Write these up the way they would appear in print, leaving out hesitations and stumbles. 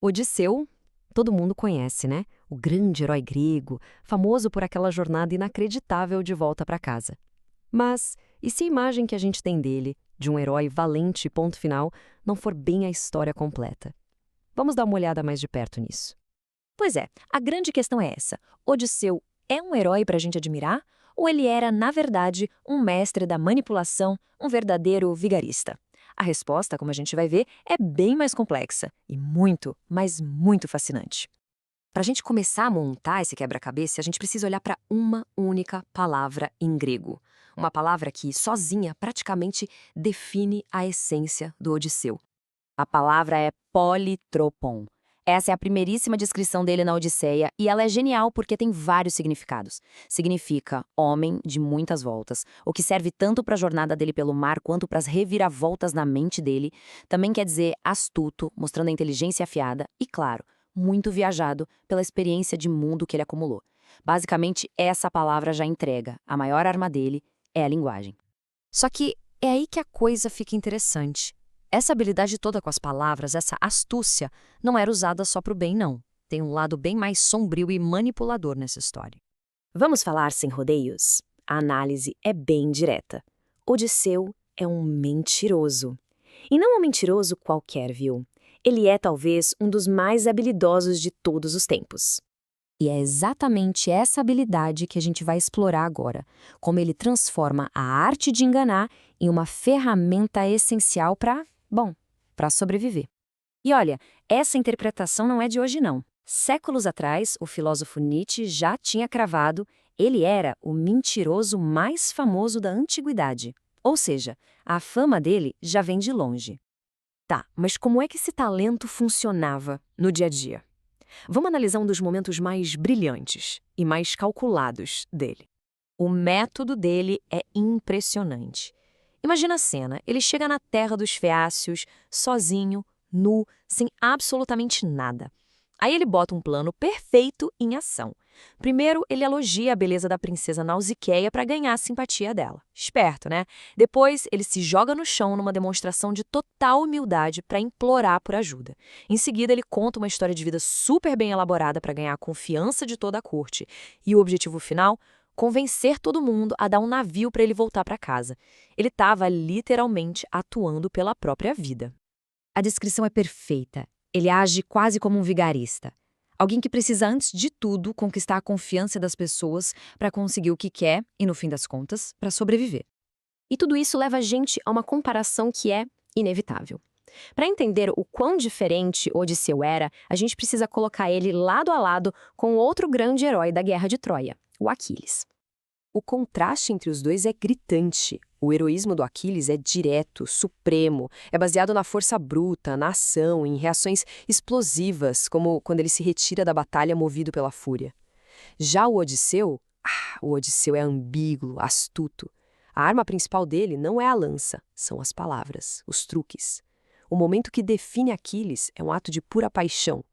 Odisseu, todo mundo conhece, né? O grande herói grego, famoso por aquela jornada inacreditável de volta para casa. Mas e se a imagem que a gente tem dele, de um herói valente, ponto final, não for bem a história completa? Vamos dar uma olhada mais de perto nisso. Pois é, a grande questão é essa. Odisseu é um herói para a gente admirar? Ou ele era, na verdade, um mestre da manipulação, um verdadeiro vigarista? A resposta, como a gente vai ver, é bem mais complexa e muito, mas muito fascinante. Para a gente começar a montar esse quebra-cabeça, a gente precisa olhar para uma única palavra em grego. Uma palavra que, sozinha, praticamente define a essência do Odisseu. A palavra é politropon. Essa é a primeiríssima descrição dele na Odisseia e ela é genial porque tem vários significados. Significa homem de muitas voltas, o que serve tanto para a jornada dele pelo mar quanto para as reviravoltas na mente dele. Também quer dizer astuto, mostrando a inteligência afiada e, claro, muito viajado pela experiência de mundo que ele acumulou. Basicamente, essa palavra já entrega. A maior arma dele é a linguagem. Só que é aí que a coisa fica interessante. Essa habilidade toda com as palavras, essa astúcia, não era usada só para o bem, não. Tem um lado bem mais sombrio e manipulador nessa história. Vamos falar sem rodeios? A análise é bem direta. Odisseu é um mentiroso. E não um mentiroso qualquer, viu? Ele é talvez um dos mais habilidosos de todos os tempos. E é exatamente essa habilidade que a gente vai explorar agora, como ele transforma a arte de enganar em uma ferramenta essencial para sobreviver. E olha, essa interpretação não é de hoje não. Séculos atrás, o filósofo Nietzsche já tinha cravado, ele era o mentiroso mais famoso da antiguidade. Ou seja, a fama dele já vem de longe. Tá, mas como é que esse talento funcionava no dia a dia? Vamos analisar um dos momentos mais brilhantes e mais calculados dele. O método dele é impressionante. Imagina a cena, ele chega na terra dos feácios, sozinho, nu, sem absolutamente nada. Aí ele bota um plano perfeito em ação. Primeiro, ele elogia a beleza da princesa Nausicaia para ganhar a simpatia dela. Esperto, né? Depois, ele se joga no chão numa demonstração de total humildade para implorar por ajuda. Em seguida, ele conta uma história de vida super bem elaborada para ganhar a confiança de toda a corte. E o objetivo final? Convencer todo mundo a dar um navio para ele voltar para casa. Ele estava literalmente atuando pela própria vida. A descrição é perfeita. Ele age quase como um vigarista. Alguém que precisa, antes de tudo, conquistar a confiança das pessoas para conseguir o que quer e, no fim das contas, para sobreviver. E tudo isso leva a gente a uma comparação que é inevitável. Para entender o quão diferente Odisseu era, a gente precisa colocar ele lado a lado com outro grande herói da Guerra de Troia, o Aquiles. O contraste entre os dois é gritante. O heroísmo do Aquiles é direto, supremo, é baseado na força bruta, na ação, em reações explosivas, como quando ele se retira da batalha movido pela fúria. Já o Odisseu é ambíguo, astuto. A arma principal dele não é a lança, são as palavras, os truques. O momento que define Aquiles é um ato de pura paixão.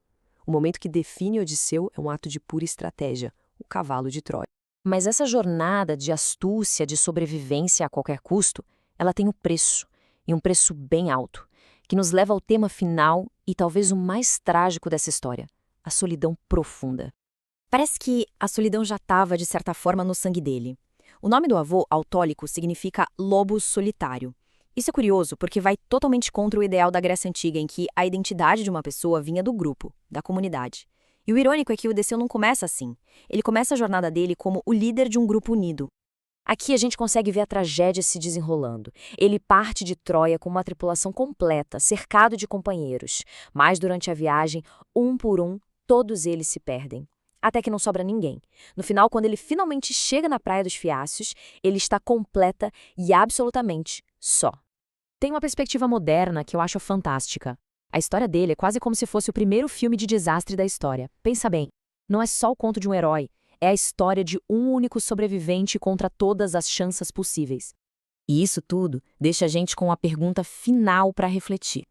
O momento que define Odisseu é um ato de pura estratégia, o cavalo de Troia. Mas essa jornada de astúcia, de sobrevivência a qualquer custo, ela tem um preço, e um preço bem alto, que nos leva ao tema final e talvez o mais trágico dessa história, a solidão profunda. Parece que a solidão já estava, de certa forma, no sangue dele. O nome do avô, Autólico, significa lobo solitário. Isso é curioso porque vai totalmente contra o ideal da Grécia Antiga, em que a identidade de uma pessoa vinha do grupo, da comunidade. E o irônico é que o Odisseu não começa assim. Ele começa a jornada dele como o líder de um grupo unido. Aqui a gente consegue ver a tragédia se desenrolando. Ele parte de Troia com uma tripulação completa, cercado de companheiros. Mas durante a viagem, um por um, todos eles se perdem. Até que não sobra ninguém. No final, quando ele finalmente chega na Praia dos Fiácios, ele está completa e absolutamente só. Tem uma perspectiva moderna que eu acho fantástica. A história dele é quase como se fosse o primeiro filme de desastre da história. Pensa bem, não é só o conto de um herói, é a história de um único sobrevivente contra todas as chances possíveis. E isso tudo deixa a gente com a pergunta final para refletir.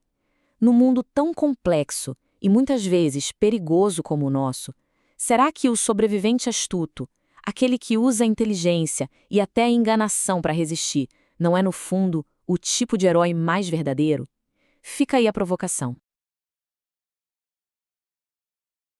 No mundo tão complexo e muitas vezes perigoso como o nosso, será que o sobrevivente astuto, aquele que usa a inteligência e até a enganação para resistir, não é no fundo o tipo de herói mais verdadeiro? Fica aí a provocação.